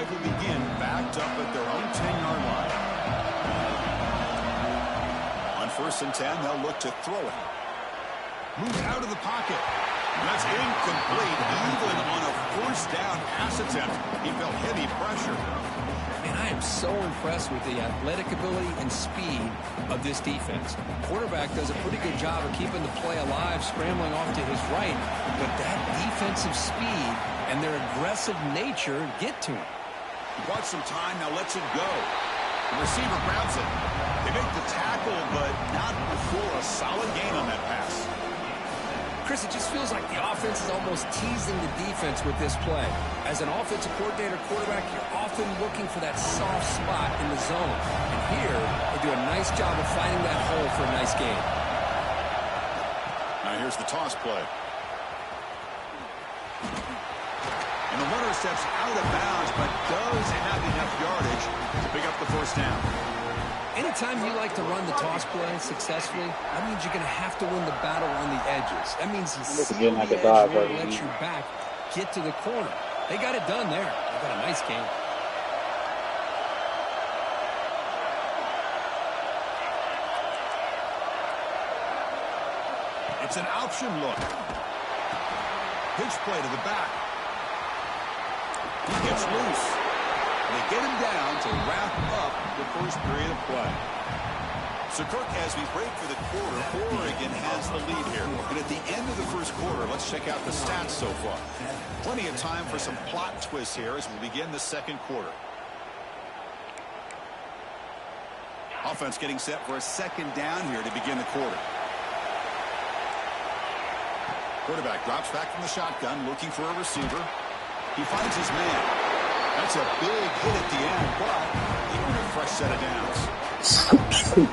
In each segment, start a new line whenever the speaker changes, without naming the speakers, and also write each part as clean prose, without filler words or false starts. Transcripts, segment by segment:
drive will begin backed up at their own 10-yard line. On 1st and 10, they'll look to throw it. Moves out of the pocket. That's incomplete. Even on a 1st down pass attempt, he felt heavy pressure.
Man, I am so impressed with the athletic ability and speed of this defense. Quarterback does a pretty good job of keeping the play alive, scrambling off to his right, but that defensive speed and their aggressive nature get to him.
Bought some time, now lets it go. The receiver grabs it. They make the tackle, but not before a solid gain on that pass.
Chris, it just feels like the offense is almost teasing the defense with this play. As an offensive coordinator quarterback, you're often looking for that soft spot in the zone. And here, they do a nice job of finding that hole for a nice gain.
Now here's the toss play. And the runner steps out of bounds, but does have enough yardage to pick up the 1st down.
Anytime you like to run the toss play successfully, that means you're going to have to win the battle on the edges. That means you see the edge where it lets your back get to the corner. They got it done there. They got a nice game.
It's an option look. Pitch play to the back. He gets loose. They get him down to wrap up the 1st period of play. So, Kirk, as we break for the quarter, Oregon has the lead here. And at the end of the 1st quarter, let's check out the stats so far. Plenty of time for some plot twists here as we begin the 2nd quarter. Offense getting set for a 2nd down here to begin the quarter. Quarterback drops back from the shotgun, looking for a receiver. He finds his man. That's a big hit at the end, but even a fresh set of downs.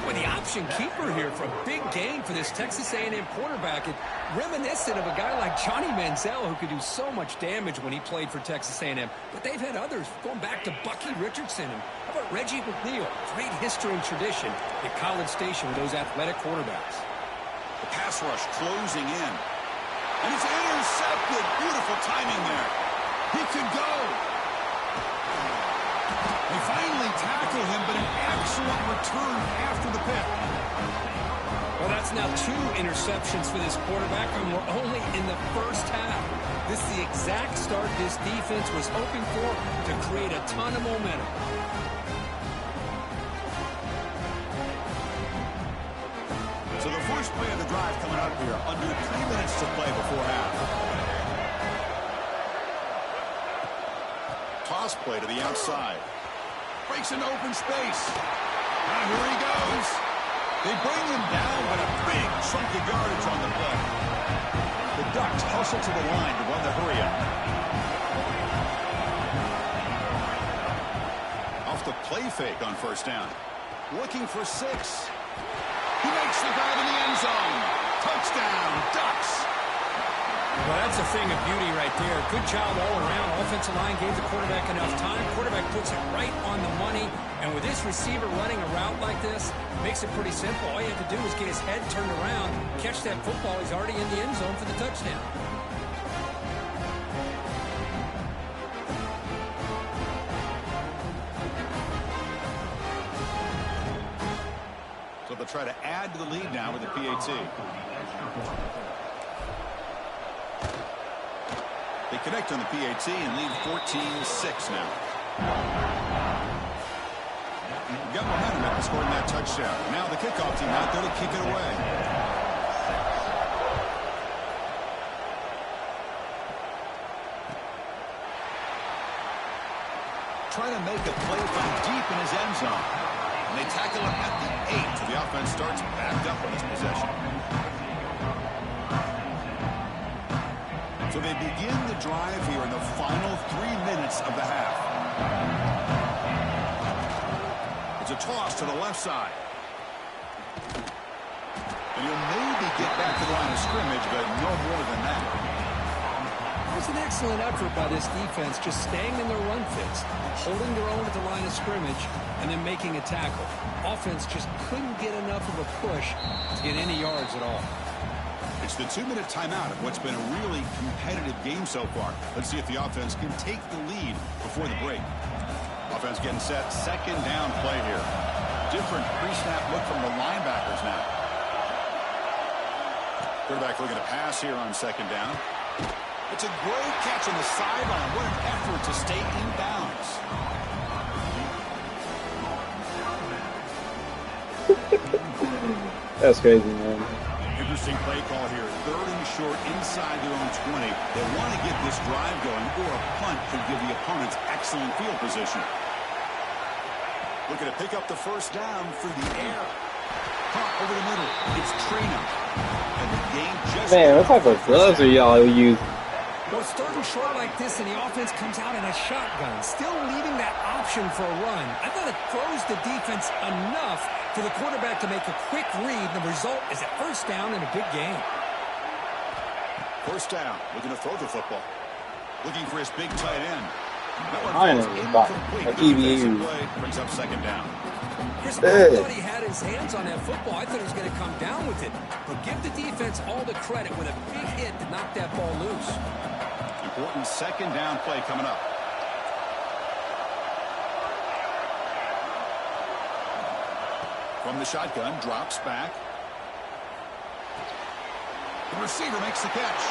With the option keeper here for a big gain for this Texas A&M quarterback. It reminiscent of a guy like Johnny Manziel who could do so much damage when he played for Texas A&M. But they've had others going back to Bucky Richardson. And how about Reggie McNeil? Great history and tradition at College Station with those athletic quarterbacks.
The pass rush closing in. And it's intercepted. Beautiful timing there. He could go. They finally tackle him, but an excellent return after the pick.
Well, that's now 2 interceptions for this quarterback, and we're only in the 1st half. This is the exact start this defense was hoping for to create a ton of momentum.
So the first play of the drive coming up here, under 3 minutes to play before half. Toss play to the outside. Breaks into open space. Now here he goes. They bring him down, but a big chunk of yardage on the play. The Ducks hustle to the line to run the hurry-up. Off the play fake on 1st down. Looking for 6. He makes the grab in the end zone. Touchdown, Ducks.
Well, that's a thing of beauty right there. Good job all around. Offensive line gave the quarterback enough time. Quarterback puts it right on the money. And with this receiver running a route like this, makes it pretty simple. All you have to do is get his head turned around, catch that football. He's already in the end zone for the touchdown.
So they'll try to add to the lead now with the PAT. They connect on the PAT and lead 14-6 now. We've got momentum after scoring that touchdown. Now the kickoff team out there to kick it away. Trying to make a play from deep in his end zone. And they tackle him at the 8, so the offense starts backed up on this possession. So they begin the drive here in the final 3 minutes of the half. It's a toss to the left side. And he'll maybe get back to the line of scrimmage, but no more than that.
It was an excellent effort by this defense, just staying in their run fits, holding their own at the line of scrimmage, and then making a tackle. Offense just couldn't get enough of a push to get any yards at all.
It's the 2-minute timeout of what's been a really competitive game so far. Let's see if the offense can take the lead before the break. Offense getting set. Second down play here. Different pre-snap look from the linebackers now. Quarterback looking to pass here on second down. It's a great catch on the sideline. What an effort to stay in bounds.
That's crazy, man.
Interesting play call here. 3rd and short inside their own 20. They want to get this drive going, or a punt could give the opponents excellent field position. Looking to pick up the first down through the air. Caught over the middle. It's Trina. And the game just...
Man, what type of gloves are y'all use?
Well, it's 3rd and short like this, and the offense comes out in a shotgun, still leaving that option for a run. I thought it throws the defense enough for the quarterback to make a quick read. The result is a first down in a big game.
First down. Looking to throw the football. Looking for his big tight end. That one
I
falls
know,
incomplete.
like
Defensive
EVU.
play brings up second down.
Chris Paul thought he had his hands on that football. I thought he was going to come down with it. But give the defense all the credit with a big hit to knock that ball loose.
Important second down play coming up. From the shotgun, drops back. The receiver makes the catch.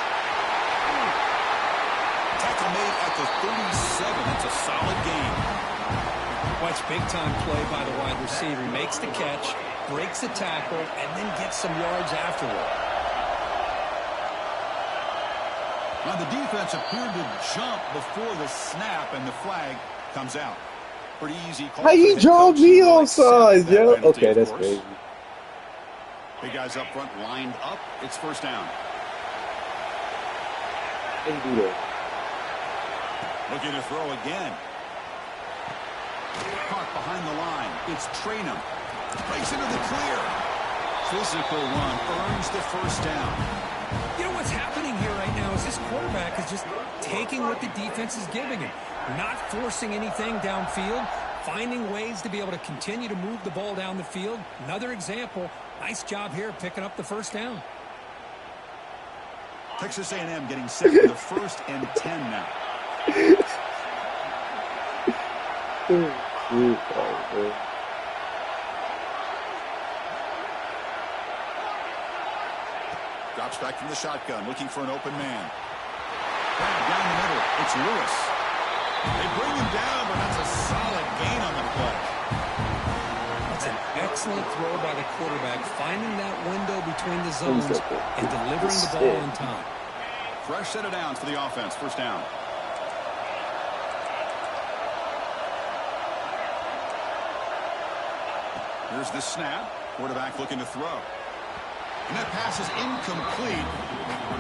Tackle made at the 37. That's a solid gain.
Watch big-time play by the wide receiver. He makes the catch, breaks the tackle, and then gets some yards afterward.
Now the defense appeared to jump before the snap, and the flag comes out. Pretty easy call.
How you draw me offside, yo? Okay, that's crazy.
Big guys up front lined up. It's first down.
Didn't do that.
Looking to throw again. Caught behind the line. It's Trainum. Breaks into the clear. Physical run earns the first down.
You know what's happening here right now is this quarterback is just taking what the defense is giving him, not forcing anything downfield, finding ways to be able to continue to move the ball down the field. Another example, nice job here picking up the first down.
Texas A&M getting set for the 1st and 10 now. Drops back from the shotgun, looking for an open man. Down the middle, it's Lewis. They bring him down, but that's a solid gain on the play.
That's an excellent throw by the quarterback, finding that window between the zones and delivering the ball in time.
Fresh set of downs for the offense, first down. Here's the snap. Quarterback looking to throw. And that pass is incomplete.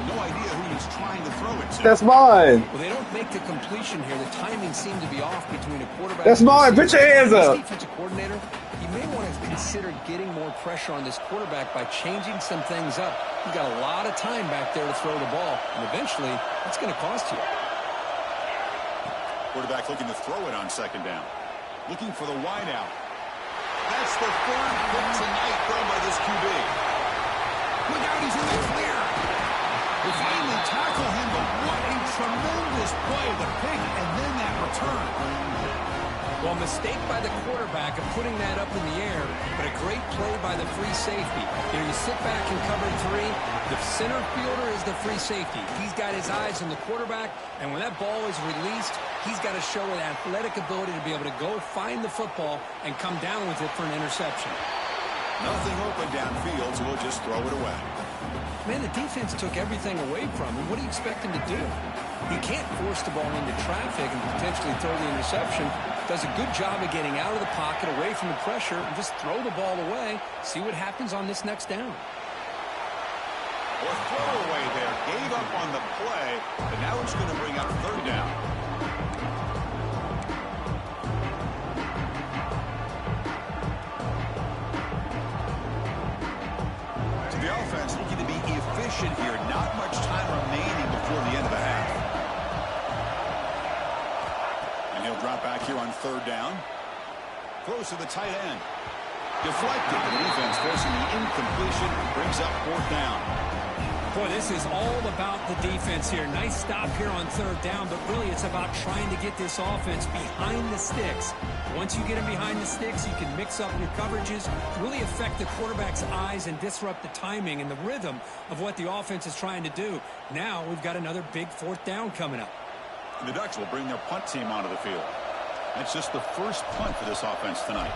No idea who he's trying to throw it to.
That's mine.
Well, they don't make the completion here. The timing seemed to be off between a quarterback.
That's mine. Put your hands up.
Defensive coordinator, he may want to consider getting more pressure on this quarterback by changing some things up. He's got a lot of time back there to throw the ball, and eventually, that's going to cost you.
Quarterback looking to throw it on second down. Looking for the wide out. That's the 3rd pick tonight thrown by this QB. Look out, he's in the clear. They finally tackle him, but what a tremendous play. The pick and then that return.
Well, mistake by the quarterback of putting that up in the air, but a great play by the free safety. You know, you sit back and cover 3. The center fielder is the free safety. He's got his eyes on the quarterback, and when that ball is released, he's got to show an athletic ability to be able to go find the football and come down with it for an interception.
Nothing open downfield, so we'll just throw it away.
Man, the defense took everything away from him. What do you expect him to do? You can't force the ball into traffic and potentially throw the interception. Does a good job of getting out of the pocket, away from the pressure, and just throw the ball away. See what happens on this next down.
Or throwaway there. Gave up on the play, but now it's going to bring up third down. So the offense looking to be efficient here. Not much time remaining before the end of the half. And he'll drop back here on third down. Throws to the tight end. Deflected. The defense forcing the incompletion. Brings up fourth down.
Boy, this is all about the defense here. Nice stop here on third down, but really it's about trying to get this offense behind the sticks. Once you get them behind the sticks, you can mix up your coverages, really affect the quarterback's eyes and disrupt the timing and the rhythm of what the offense is trying to do. Now we've got another big fourth down coming up.
And the Ducks will bring their punt team onto the field. That's just the first punt for this offense tonight.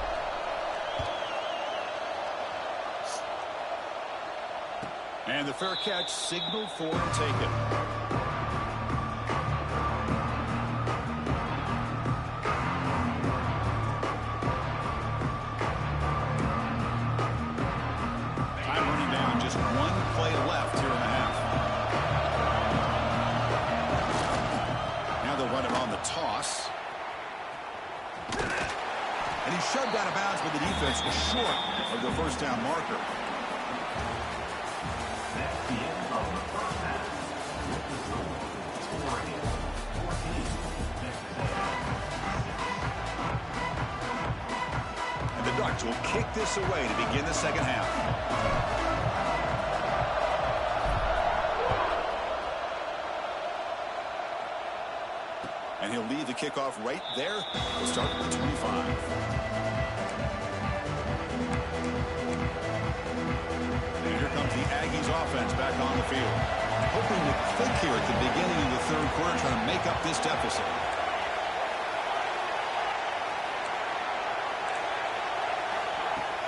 And the fair catch signaled for and taken. Time running down, just one play left here in the half. Now they'll run it on the toss. And he's shoved out of bounds, but the defense was short of the first down marker. And the Ducks will kick this away to begin the second half. And he'll leave the kickoff right there. We'll start at the 25. And here comes the Aggies offense back on the field. Hoping to click here at the beginning of the third quarter, trying to make up this deficit.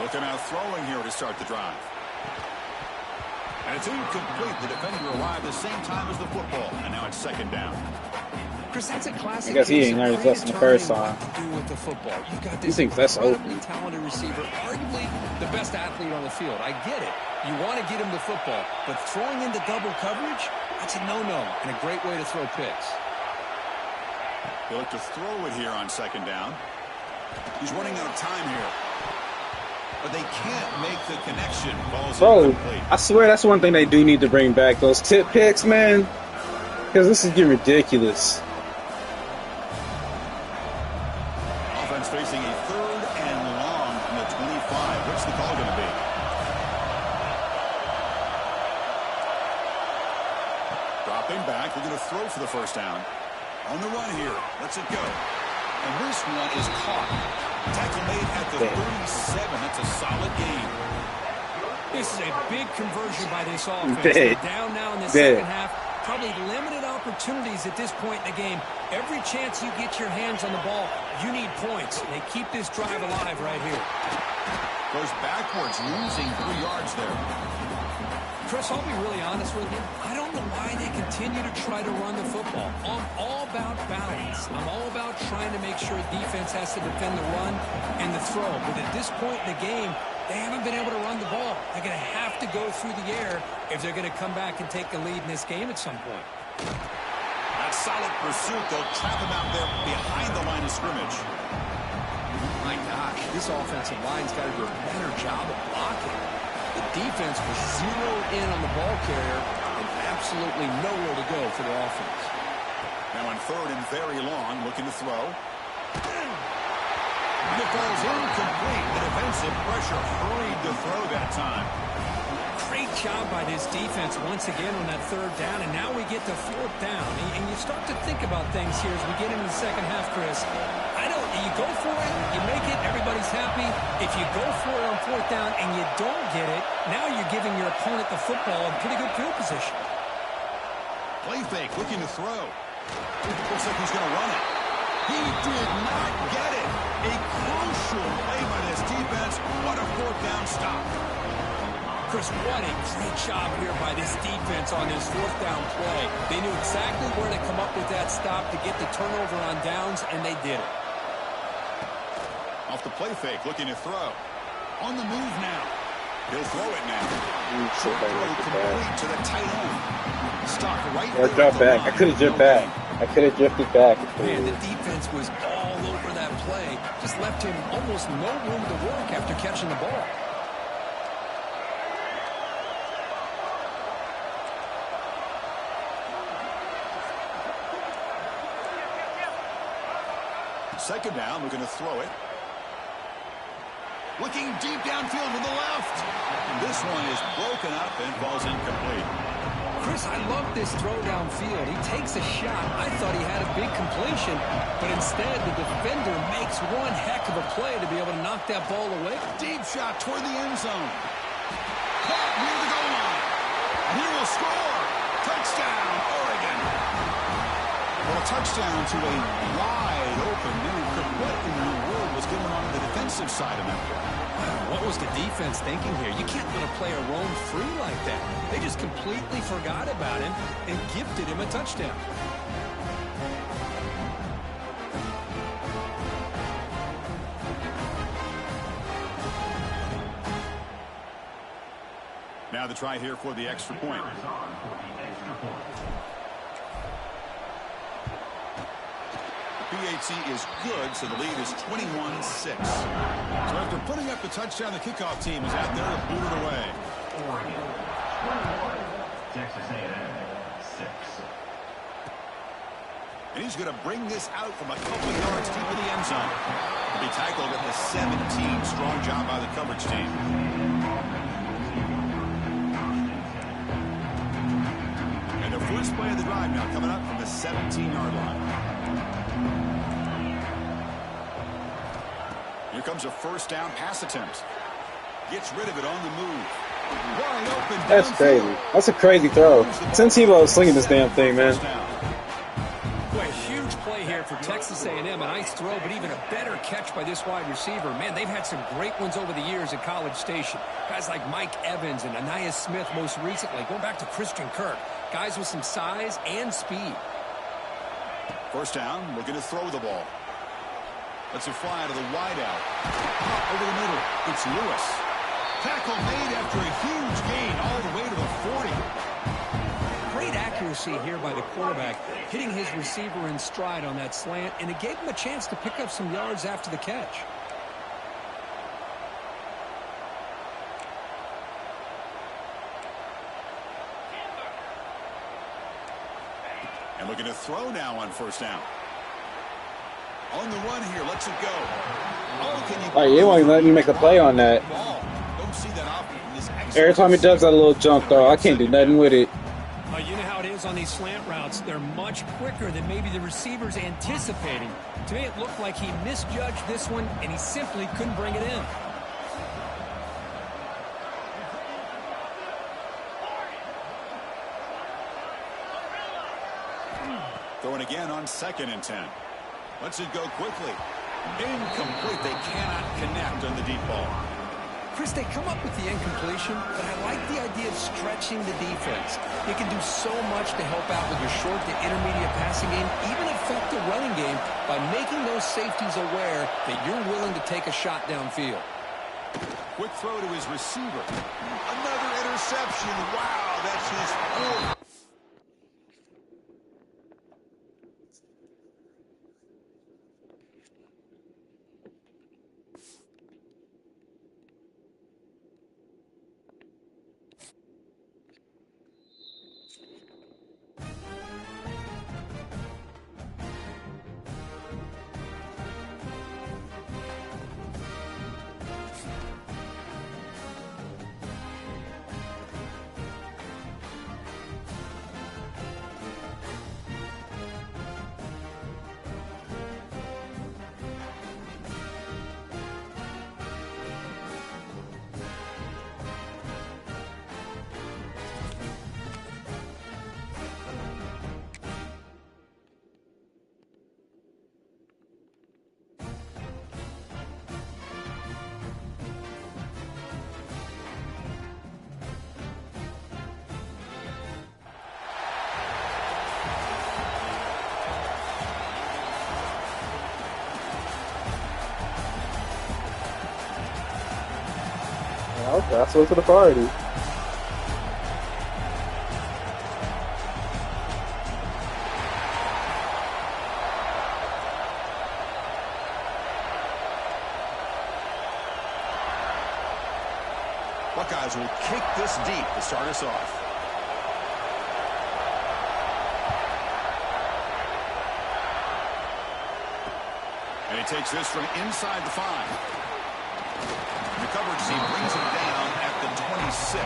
Looking out throwing here to start the drive. And it's incomplete. The defender arrived the same time as the football. And now it's second down.
Chris, that's a classic.
I guess he ain't learned his lesson the first time.
Do with the football. You've got
He
this
thinks that's over.
incredibly talented receiver, arguably the best athlete on the field. I get it. You want to get him the football, but throwing into double coverage, that's a no-no and a great way to throw picks.
He'll look to throw it here on second down. He's running out of time here. But they can't make the connection. Ball's
Bro,
incomplete.
I swear that's one thing they do need to bring back. Those tip picks, man. Because this is getting ridiculous.
Offense facing a third and long from the 25. What's the call going to be? Dropping back. They're going to throw for the first down. On the run here. Lets it go. And this one is caught. Tackle made at the 37. That's a solid gain.
This is a big conversion by this offense.
Big.
They're down now in the
Big.
second half. Probably limited opportunities at this point in the game. Every chance you get your hands on the ball, you need points. They keep this drive alive right here.
Goes backwards, losing 3 yards there.
Chris, I'll be really honest with you. I don't know why they continue to try to run the football. I'm all about balance. I'm all about trying to make sure defense has to defend the run and the throw. But at this point in the game, they haven't been able to run the ball. They're going to have to go through the air if they're going to come back and take the lead in this game at some point.
That solid pursuit. They'll trap him out there behind the line of scrimmage.
My gosh, this offensive line's got to do a better job of blocking. The defense was zeroed in on the ball carrier and absolutely nowhere to go for the offense.
Now on third and very long, looking to throw. And it falls incomplete. The defensive pressure hurried to throw that time.
Great job by this defense once again on that third down, and now we get to fourth down. And you start to think about things here as we get into the second half, Chris. You go for it, you make it, everybody's happy. If you go for it on fourth down and you don't get it, now you're giving your opponent the football in pretty good field position.
Play fake, looking to throw. Looks like he's going to run it. He did not get it. A crucial play by this defense. What a fourth down stop.
Chris, what a great job here by this defense on this fourth down play. They knew exactly where to come up with that stop to get the turnover on downs, and they did it.
Off the play fake, looking to throw. On the move now. He'll throw it now. Short throw complete to the tight end. Stop right
Or
there
drop
at the
back.
line.
I could have jumped back. I could have drifted back.
Man, the defense was all over that play. Just left him almost no room to work after catching the ball.
Second down, looking to throw it. Looking deep downfield to the left. And this one is broken up and falls incomplete.
Chris, I love this throw downfield. He takes a shot. I thought he had a big completion, but instead the defender makes one heck of a play to be able to knock that ball away.
Deep shot toward the end zone. Caught near the goal line. And he will score. Touchdown, Oregon. Well, a touchdown to a wide open Newman. What in the world was going on the defensive side of that play?
What was the defense thinking here? You can't let a player roam free like that. They just completely forgot about him and gifted him a touchdown.
Now the try here for the extra point. PHC is good, so the lead is 21-6. So after putting up the touchdown, the kickoff team is out there to boot it away.
Oregon, 21, Texas A&M, 6.
And he's going to bring this out from a couple of yards deep in the end zone. He'll be tackled at the 17. Strong job by the coverage team. And the first play of the drive now coming up from the 17-yard line. Here comes a first down pass attempt. Gets rid of it on the move. Wide open.
That's crazy. That's a crazy throw. Tim Tebow is slinging this damn thing, man.
Boy, a huge play here for Texas A&M. A nice throw, but even a better catch by this wide receiver. Man, they've had some great ones over the years at College Station. Guys like Mike Evans and Anais Smith most recently. Going back to Christian Kirk. Guys with some size and speed.
First down, looking to throw the ball. Let's it fly to the wideout. Over the middle, it's Lewis. Tackle made after a huge gain all the way to the 40.
Great accuracy here by the quarterback, hitting his receiver in stride on that slant, and it gave him a chance to pick up some yards after the catch.
And looking to throw now on first down. On the run here, lets it go. Oh, can you...
Like, you won't let me make a play on that.
Don't see that often.
Every time he does that little jump throw, I can't do nothing with it.
You know how it is on these slant routes. They're much quicker than maybe the receiver's anticipating. To me, it looked like he misjudged this one, and he simply couldn't bring it in.
Throwing again on 2nd and 10. Lets it go quickly. Incomplete. They cannot connect on the deep ball.
Chris, they come up with the incompletion, but I like the idea of stretching the defense. You can do so much to help out with your short to intermediate passing game, even affect the running game by making those safeties aware that you're willing to take a shot downfield.
Quick throw to his receiver. Another interception. Wow, that's his fourth.
Okay, I switched to the party.
Buckeyes will kick this deep to start us off. And he takes this from inside the 5. The coverage team brings him down at the 26.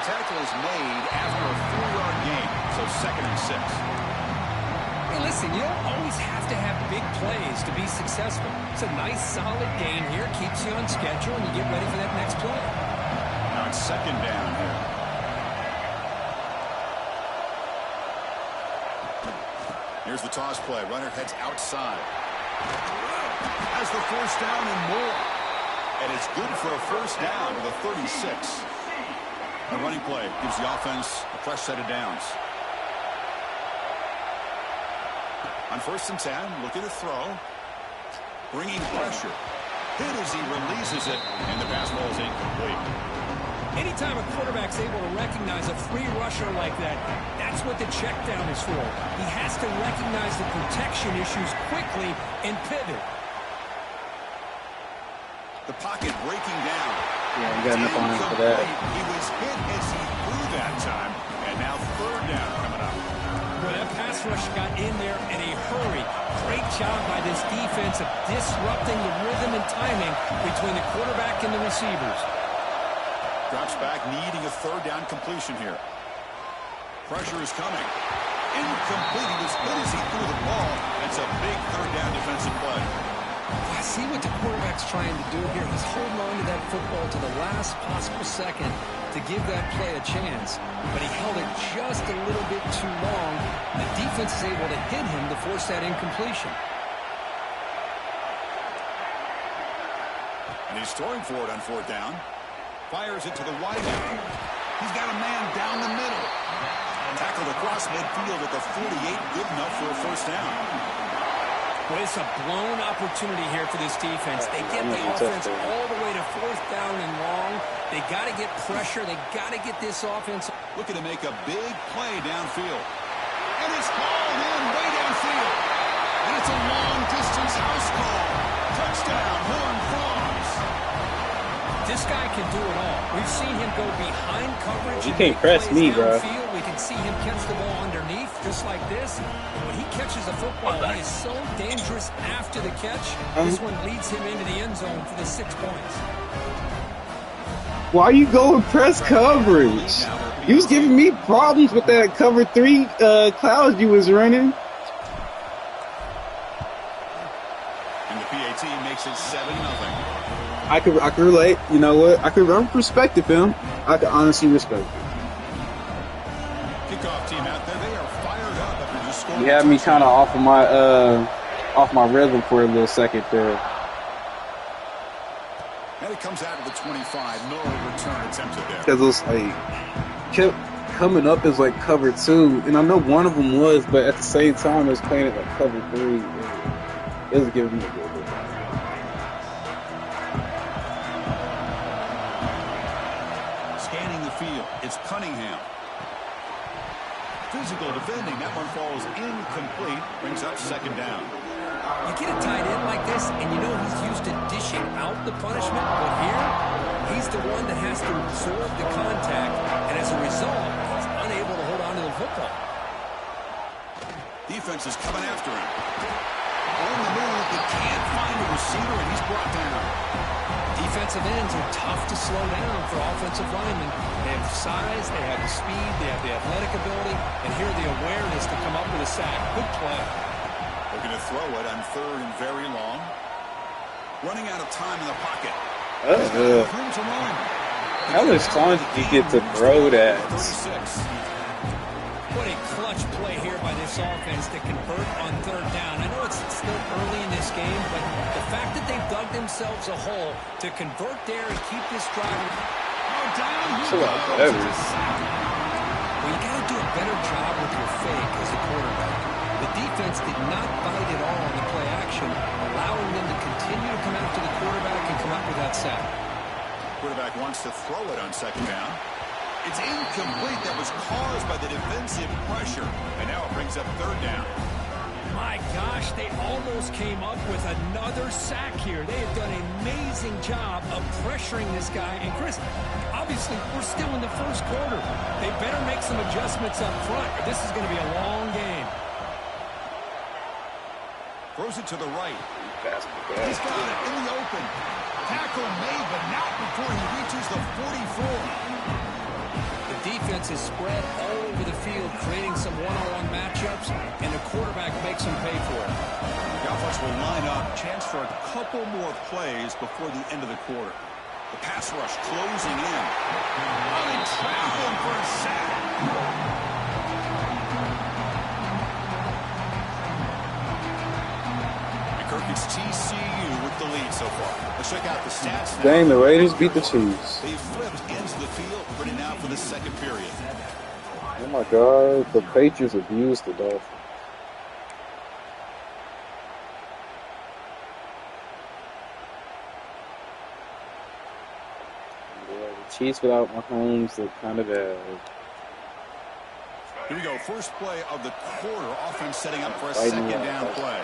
tackle is made after a 4-yard gain, so 2nd and 6.
Hey, listen, you don't always have to have big plays to be successful. It's a nice, solid gain here. Keeps you on schedule, and you get ready for that next play.
Now it's 2nd down here. Here's the toss play. Runner heads outside. Has the 1st down and more. And it's good for a 1st down with a 36. The running play gives the offense a fresh set of downs. On 1st and 10, looking to throw. Bringing pressure. Hit as he releases it, and the pass ball is incomplete.
Anytime a quarterback's able to recognize a free rusher like that, that's what the check down is for. He has to recognize the protection issues quickly and pivot.
The pocket breaking down.
Yeah, you got enough on him for that.
He was hit as he threw that time, and now 3rd down coming up.
Well, that pass rush got in there in a hurry. Great job by this defense of disrupting the rhythm and timing between the quarterback and the receivers.
Drops back, needing a 3rd down completion here. Pressure is coming. Incomplete. He was hit as he threw the ball. It's a big 3rd down defensive play.
I see what the quarterback's trying to do here. He's holding on to that football to the last possible second to give that play a chance. But he held it just a little bit too long. The defense is able to hit him to force that incompletion.
And he's throwing for it on 4th down. Fires it to the wideout. He's got a man down the middle. Tackled across midfield at the 48. Good enough for a 1st down.
Well, it's a blown opportunity here for this defense. They get the offense all the way to 4th down and long. They got to get pressure. They got to get this offense.
Looking to make a big play downfield. And it's hauled in way downfield. And it's a long-distance house call. Touchdown, Horned Frogs.
This guy can do it all. We've seen him go behind coverage.
You can't press me, bro.
We can see him catch the ball underneath, just like this. When he catches the football, he is so dangerous after the catch. This one leads him into the end zone for the 6 points.
Why you going press coverage? You was giving me problems with that cover 3 clouds you was running.
And the PAT makes it 7-0.
I could relate. You know what? I respect it, Phil. I could honestly respect it.
Kickoff team out there, they are fired up after just scoring.
You had me kind of off my rhythm for a little second there.
And it comes out of the 25. No return attempted there.
Because it was like kept coming up as like cover 2, and I know one of them was, but at the same time it was playing it like cover 3. It was giving me a good bit.
It's Cunningham. Physical defending. That one falls incomplete. Brings up 2nd down.
You get a tight end like this, and you know he's used to dishing out the punishment. But here, he's the one that has to absorb the contact. And as a result, he's unable to hold on to the football.
Defense is coming after him. On the move, he can't find a receiver, and he's brought down.
Defensive ends are tough to slow down for offensive linemen. They have size, they have the speed, they have the athletic ability, and here the awareness to come up with a sack. Good play.
Looking to throw it on 3rd and very long. Running out of time in the pocket.
How much time did you get to throw that?
36.
What a clutch play here by this offense to convert on 3rd down. I know it's still early in this game, but the fact that they've dug themselves a hole to convert there and keep this drive.
It's a lot better.
Well, you got to do a better job with your fake as a quarterback. The defense did not bite at all on the play action, allowing them to continue to come after the quarterback and come up with that sack.
Quarterback wants to throw it on 2nd down. It's incomplete. That was caused by the defensive pressure. And now it brings up 3rd down.
My gosh, they almost came up with another sack here. They have done an amazing job of pressuring this guy. And Chris, obviously, we're still in the 1st quarter. They better make some adjustments up front, or this is going to be a long game.
Throws it to the right. He's got it in the open. Tackle made, but not before he reaches the 44. The
defense is spread all over the field, creating some one-on-one matchups, and the quarterback makes them pay for it.
The offense will line up, chance for a couple more plays before the end of the quarter. The pass rush closing in. Oh, they trap him for a sack. It's TCU with the lead so far. Let's check out the stats now.
Dang, the Raiders beat the Chiefs.
They flipped into the field, ready now for the second period.
Oh my God, the Patriots abused the Dolphins. Yeah, the Chiefs without Mahomes look kind of bad.
Here we go. First play of the quarter. Offense setting up for a second down play.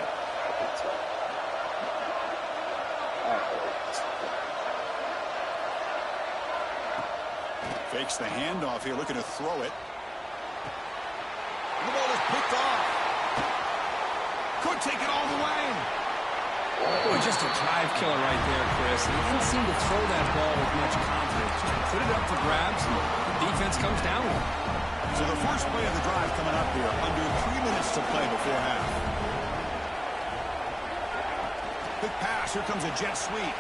Fakes the handoff here, looking to throw it. The ball is picked off. Could take it all the way.
Boy, just a drive killer right there, Chris. He didn't seem to throw that ball with much confidence. Just put it up for grabs, and the defense comes down with it.
So the first play of the drive coming up here. Under 3 minutes to play before half. Quick pass. Here comes a jet sweep.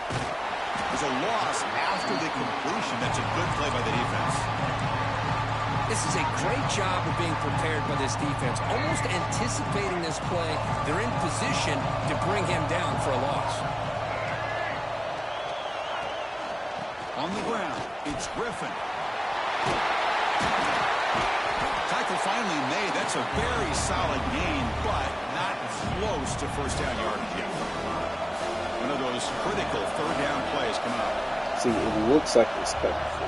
There's a loss after the completion. That's a good play by the defense.
This is a great job of being prepared by this defense. Almost anticipating this play, they're in position to bring him down for a loss.
On the ground, it's Griffin. Tackle finally made. That's a very solid gain, but not close to first down yardage yet. One of those critical third down plays coming up.
See, it looks like it's cover 4,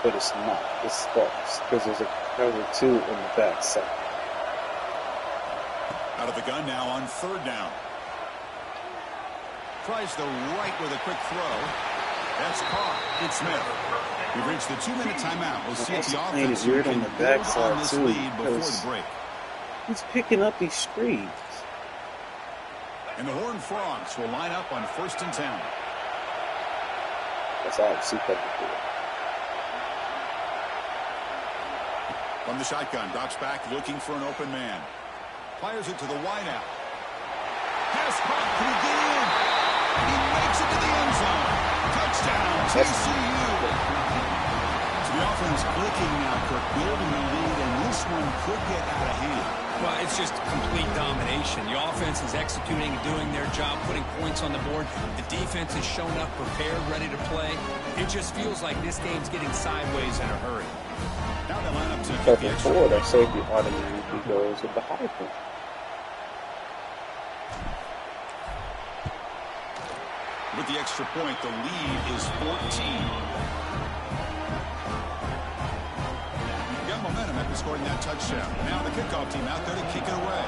but it's not. It's false because there's a cover 2 on the back side.
Out of the gun now on third down. Tries the right with a quick throw. That's caught. It's Smith. We've reached the 2-minute timeout. We'll see if the offense
weird on the back
on
side
this
too.
lead before the break.
He's picking up these screens.
And the Horned Frogs will line up on 1st and 10.
That's obviously cover 4.
From the shotgun, drops back looking for an open man. Fires it to the wideout. Pass caught. Can he get in? He makes it to the end zone. Touchdown, TCU. So the offense clicking now, Kirk, building the lead, and this one could get out of hand.
Well, it's just complete domination. The offense is executing and doing their job, putting points on the board. The defense is shown up, prepared, ready to play. It just feels like this game's getting sideways in a hurry.
Now they line up to
Cover 4, that safety automatically goes with the high point.
With the extra point, the lead is 14. Got momentum after scoring that touchdown. Now the kickoff team out there to kick it away.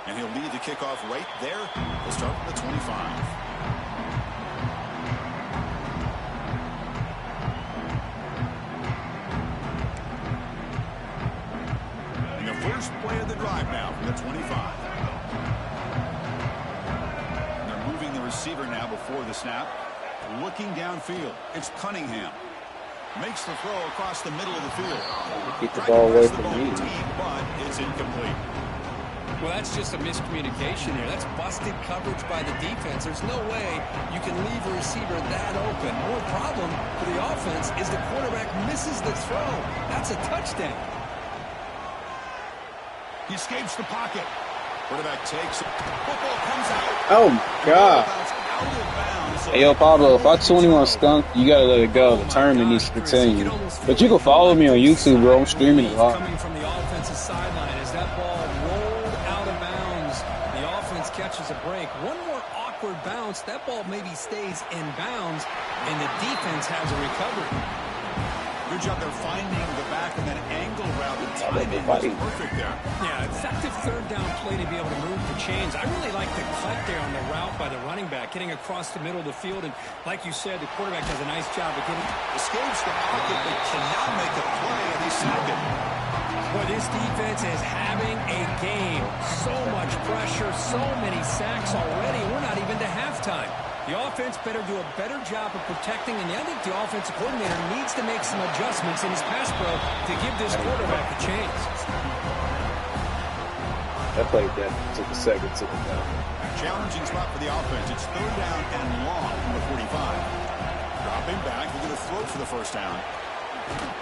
And he'll lead the kickoff right there. We'll start from the 25. And the first play of the drive now from the 25. And they're moving the receiver now before the snap. Looking downfield. It's Cunningham. Makes the throw across the middle of the field.
Keep the ball away from me.
Deep, but it's incomplete.
Well, that's just a miscommunication here. That's busted coverage by the defense. There's no way you can leave a receiver that open. More problem for the offense is the quarterback misses the throw. That's a touchdown.
He escapes the pocket. Quarterback takes it. Football comes out.
Oh, my God. Hey, yo, Pablo, if I 21 skunk, you gotta let it go. The tournament needs to continue. But you can follow me on YouTube, bro. I'm streaming it live.
Coming from the offensive sideline as that ball rolled out of bounds. The offense catches a break. One more awkward bounce. That ball maybe stays in bounds, and the defense has a recovery.
Good job there finding the back and then angle route. The timing was perfect there.
Yeah, effective third down play to be able to move the chains. I really like the cut there on the route by the running back, getting across the middle of the field. And like you said, the quarterback does a nice job of getting.
Escapes the pocket, but cannot make a play, and they sack it.
Boy, this defense is having a game. So much pressure, so many sacks already. We're not even to halftime. The offense better do a better job of protecting, and I think the offensive coordinator needs to make some adjustments in his pass pro to give this quarterback a chance.
That play that took a second to the down.
Challenging spot for the offense. It's 3rd down and long from the 45. Dropping back. We're going to throw for the first down.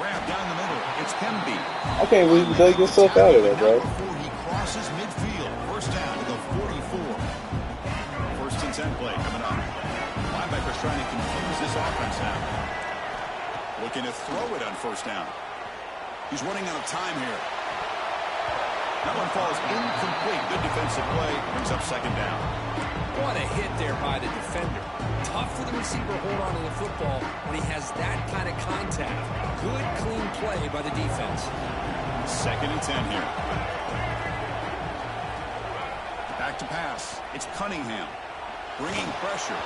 Grab down the middle. It's Kemby.
Okay, we dug yourself out of that, bro.
Before he crosses midfield. First down to the 44. First and 10 play coming up. Linebackers trying to confuse this offense now. Looking to throw it on first down. He's running out of time here. That one falls incomplete. Good defensive play. Brings up second down.
What a hit there by the defender. Tough for the receiver to hold on to the football when he has that kind of contact. Good, clean play by the defense.
2nd and 10 here. Back to pass. It's Cunningham. Bringing pressure.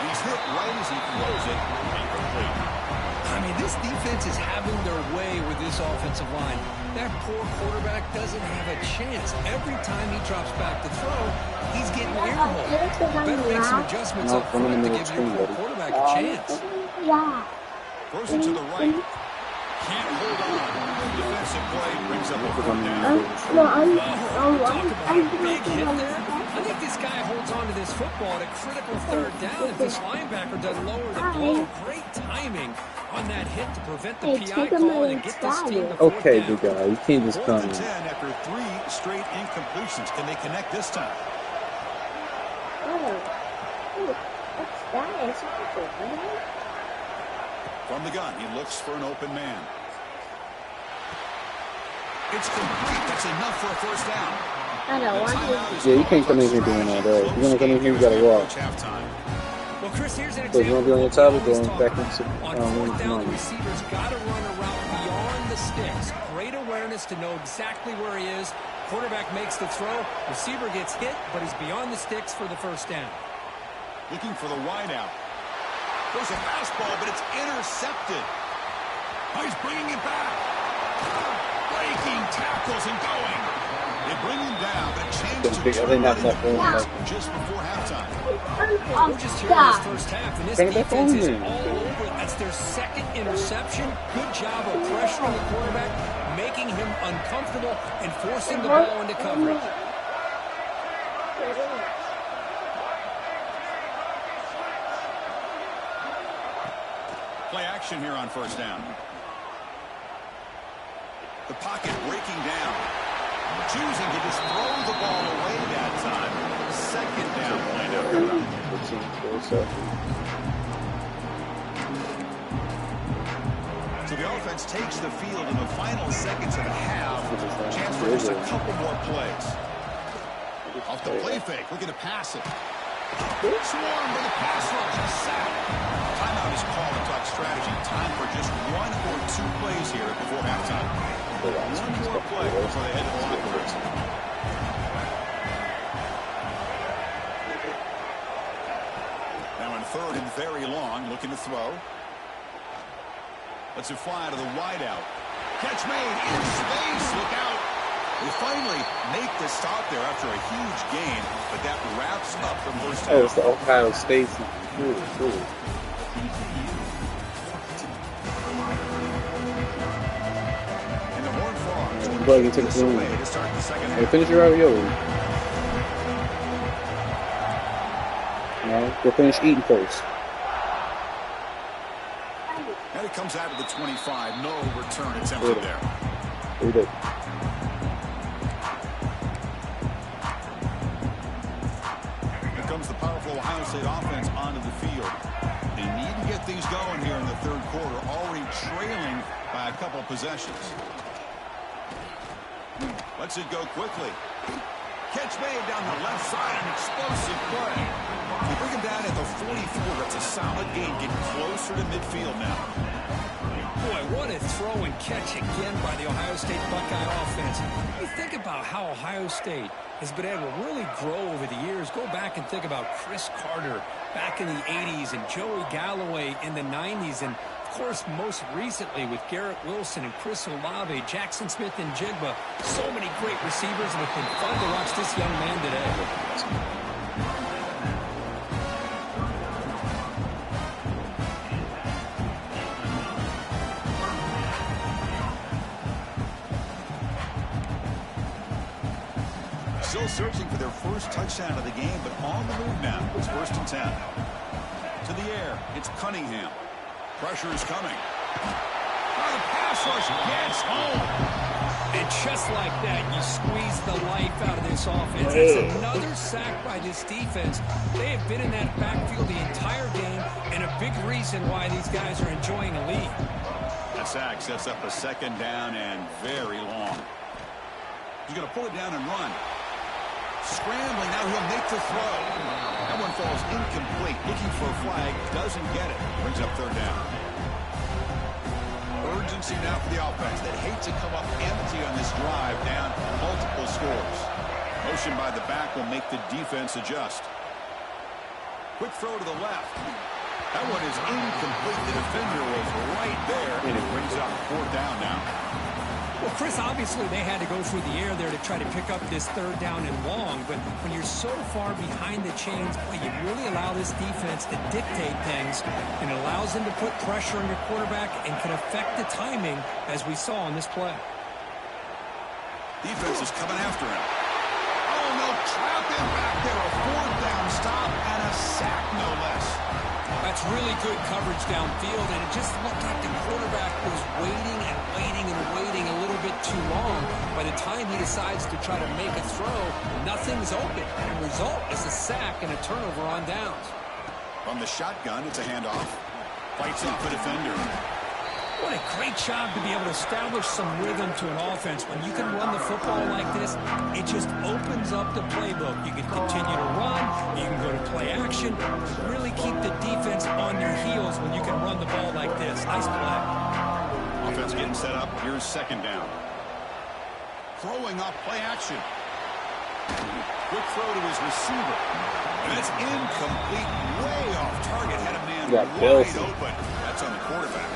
He's hit right as he throws it. Incomplete.
I mean, this defense is having their way with this offensive line. That poor quarterback doesn't have a chance. Every time he drops back to throw, he's getting airborne. Better make some adjustments up front to give your poor quarterback a chance.
Throws it to the right. Can't hold on. Defensive play brings up a 4th down.
Talk about a big hit there. I think this guy holds on to this football at a critical 3rd down. If this linebacker doesn't lower the blow, great timing on that hit to prevent the PI call and get this team to 4th
Okay,
down.
big guy, you can't just
4th
come
and
in.
10 after 3 straight incompletions. Can they connect this time? From the gun, he looks for an open man. It's complete. That's enough for a first down.
Yeah, you can't come in here doing all that. If you're gonna come in here, you gotta walk.
Well, Chris, here's an
So if you
example
wanna be on your
of
tablet,
what we always
going back
talk
into
about. On 4th down, the
money.
receiver's got to run a route beyond the sticks. Great awareness to know exactly where he is. Quarterback makes the throw. Receiver gets hit, but he's beyond the sticks for the first down.
Looking for the wide out. There's a fastball, but it's intercepted. Oh, he's bringing it back. Breaking tackles and going. They bring him down, but it changes to
I didn't have enough room.
just before halftime.
We're just here in this first half, and this
Bring it back
defense
on
is
then.
all over it. That's their 2nd interception. Good job of pressuring the quarterback, making him uncomfortable, and forcing the ball into coverage.
Play action here on first down. The pocket breaking down. Choosing to just throw the ball away that time. 2nd down play now. So the offense takes the field in the final seconds of the half. Chance for just a couple more plays. Off the play fake, looking to pass it. Swarm with a pass rush, a sack. Timeout is called to talk strategy. Time for just 1 or 2 plays here before halftime. 1 more play before they head to the locker room. Now in 3rd and very long, looking to throw. Lets it fly to the wideout. Catch made in space. Look out. They finally make the stop there after a huge gain, but that wraps up the first half.
Oh, it's the Ohio State. Cool.
And the Horned Frogs
Bug into the room.
away to start the second
Hey,
half.
finish your ravioli. No, go finish eating first.
And it comes out of the 25. No return attempted there.
Read it.
Here comes the powerful Ohio State offense onto the field. They need to get things going here in the 3rd quarter, already trailing by a couple possessions. Lets it go quickly. Catch made down the left side, an explosive play. They bring him down at the 44. That's a solid gain, getting closer to midfield now.
Boy, what a throw and catch again by the Ohio State Buckeye offense. You think about how Ohio State has been able to really grow over the years. Go back and think about Chris Carter back in the 80s and Joey Galloway in the 90s. And Of course, most recently with Garrett Wilson and Chris Olave, Jackson Smith and Jigba. So many great receivers, and it's been fun to watch this young man today.
Still searching for their first touchdown of the game, but on the move now. It's 1st and 10. To the air, it's Cunningham. Pressure is coming. Oh, the pass rush gets home.
And just like that, you squeeze the life out of this offense. It's another sack by this defense. They have been in that backfield the entire game, and a big reason why these guys are enjoying a lead.
That sack sets up a 2nd down and very long. He's going to pull it down and run. Scrambling, now he'll make the throw. That one falls incomplete. Looking for a flag, doesn't get it. Brings up 3rd down. Urgency now for the offense that hate to come up empty on this drive, down multiple scores. Motion by the back will make the defense adjust. Quick throw to the left. That one is incomplete. The defender was right there, and it brings up 4th down now.
Well, Chris, obviously they had to go through the air there to try to pick up this 3rd down and long, but when you're so far behind the chains, boy, you really allow this defense to dictate things, and it allows them to put pressure on your quarterback and can affect the timing, as we saw on this play.
Defense is coming after him. Oh, no, trap him back there. A 4th down stop and a sack, no less.
That's really good coverage downfield, and it just looked like the quarterback was waiting and waiting and waiting a little bit too long. By the time he decides to try to make a throw, nothing's open. The result is a sack and a turnover on downs.
From the shotgun, it's a handoff. Fights off the defender.
What a great job to be able to establish some rhythm to an offense. When you can run the football like this, it just opens up the playbook. You can continue to run, you can go to play action, really keep the defense on their heels when you can run the ball like this. Nice play.
Offense getting set up. Here's 2nd down. Throwing off play action. Quick throw to his receiver. And that's incomplete, way off target. Had a man wide open. That's on the quarterback.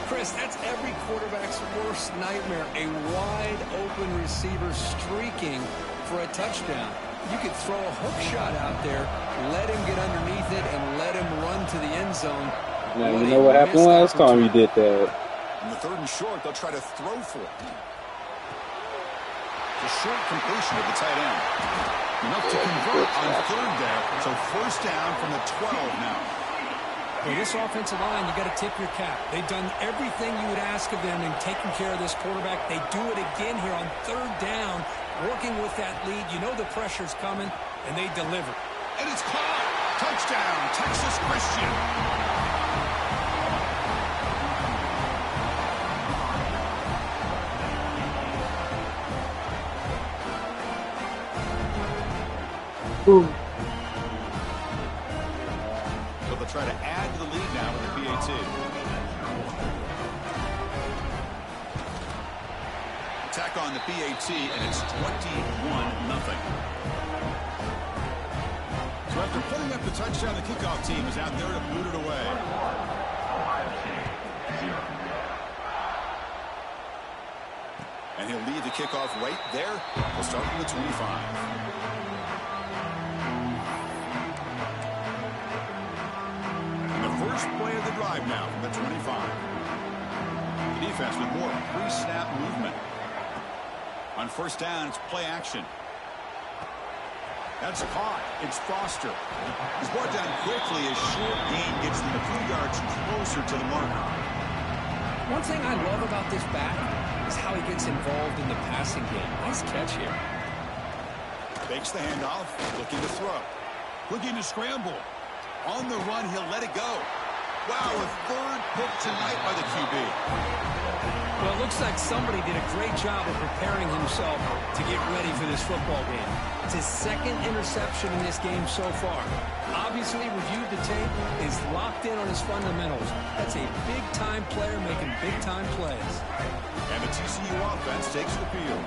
Chris, that's every quarterback's worst nightmare. A wide-open receiver streaking for a touchdown. You could throw a hook shot out there, let him get underneath it, and let him run to the end zone.
Now, you know what happened last time you did that?
In the 3rd and short, they'll try to throw for it. The short completion of the tight end. Enough to convert on 3rd down. So 1st down from the 12 now.
Well, this offensive line, you got to tip your cap. They've done everything you would ask of them in taking care of this quarterback. They do it again here on 3rd down, working with that lead. You know the pressure's coming, and they deliver.
And it's caught. Touchdown, Texas Christian.
Ooh.
So they'll try to add to the lead now with the PAT. Attack on the PAT, and it's 21-0. So after putting up the touchdown, the kickoff team is out there to boot it away. And he'll lead the kickoff right there. We'll start from the 25. First play of the drive now from the 25. The defense with more pre-snap movement. On 1st down, it's play action. That's caught. It's Foster. He's brought down quickly as short gain gets them a few yards closer to the mark.
One thing I love about this back is how he gets involved in the passing game. Nice catch here.
Fakes the handoff, looking to throw. Looking to scramble. On the run, he'll let it go. Wow, a 3rd pick tonight by the QB.
Well, it looks like somebody did a great job of preparing himself to get ready for this football game. It's his 2nd interception in this game so far. Obviously reviewed the tape, is locked in on his fundamentals. That's a big-time player making big-time plays.
And the TCU offense takes the field.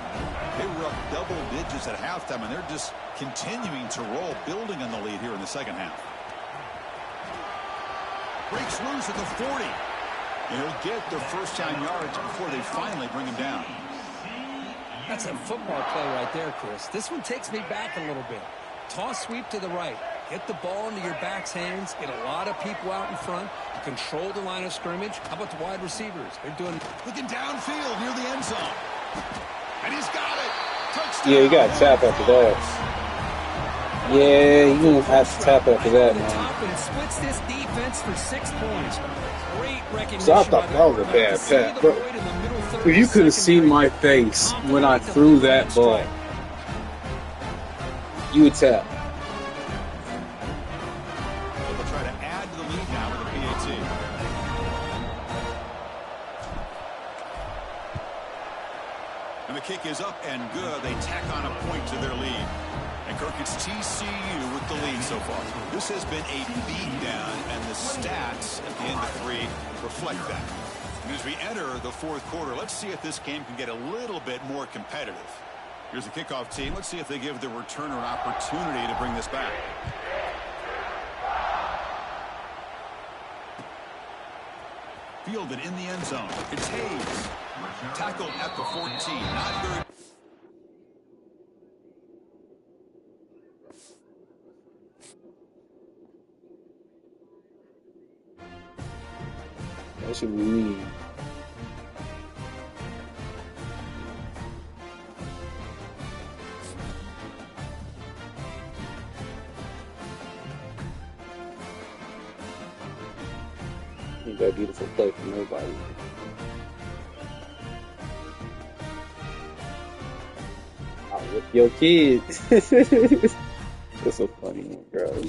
They were up double digits at halftime, and they're just continuing to roll, building on the lead here in the 2nd half. Breaks loose at the 40. And he'll get their first down yards before they finally bring him down.
That's a football play right there, Chris. This one takes me back a little bit. Toss sweep to the right. Get the ball into your back's hands. Get a lot of people out in front. Control the line of scrimmage. How about the wide receivers? They're doing...
Looking downfield near the end zone. And he's got it. Touchdown.
Yeah, you got to tap after that. Yeah, you gonna have to tap after that, man.
And it splits this defense for 6 points. Great recognition.
So I thought that was a bad pass, but if you could have seen my face when I threw that ball, you would tap.
They'll try to add to the lead now with a PAT. And the kick is up and good. They tack on a point to their lead. And Kirk, it's TCU with the lead so far. This has been a beatdown, and the stats at the end of 3 reflect that. And as we enter the fourth quarter, let's see if this game can get a little bit more competitive. Here's the kickoff team. Let's see if they give the returner an opportunity to bring this back. Fielded in the end zone. It's Hayes. Tackled at the 14. Not very...
That should be me. That beautiful play for nobody. I'll whip your kids. That's so funny, bro.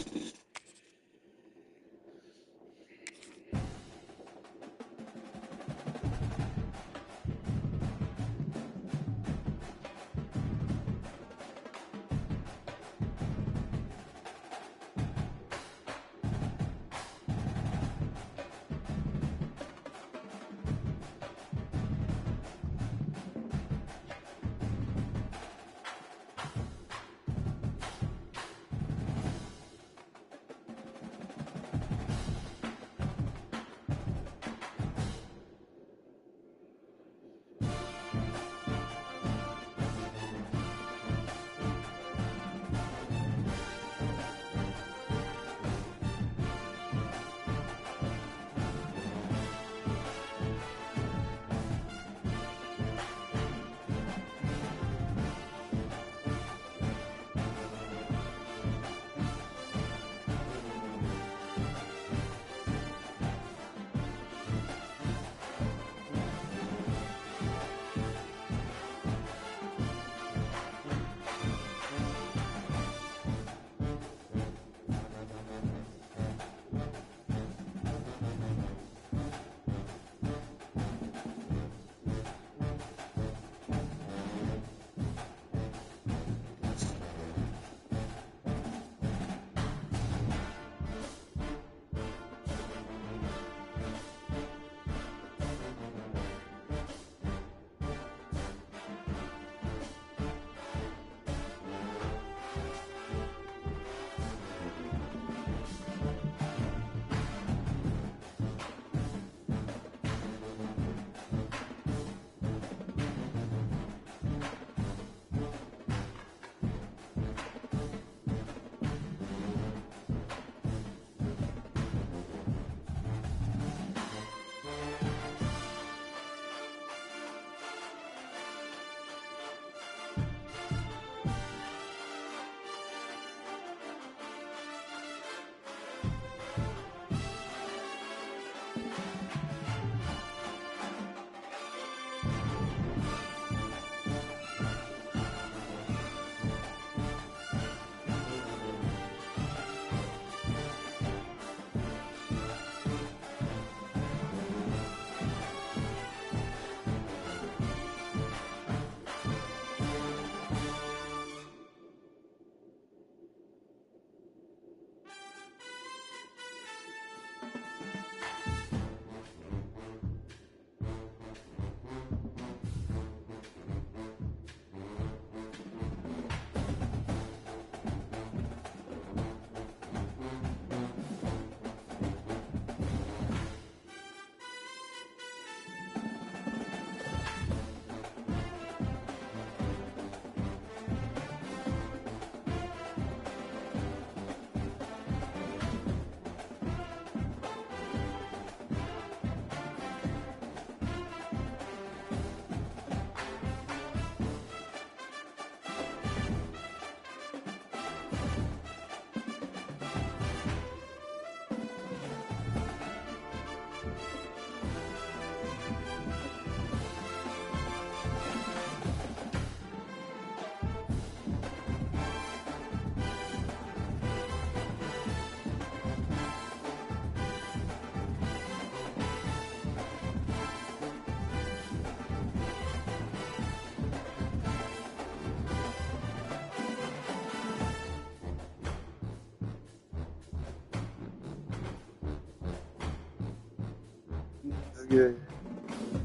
Yeah,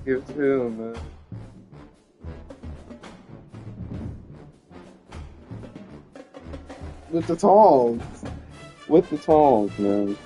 give it to him, man. With the tongs, man.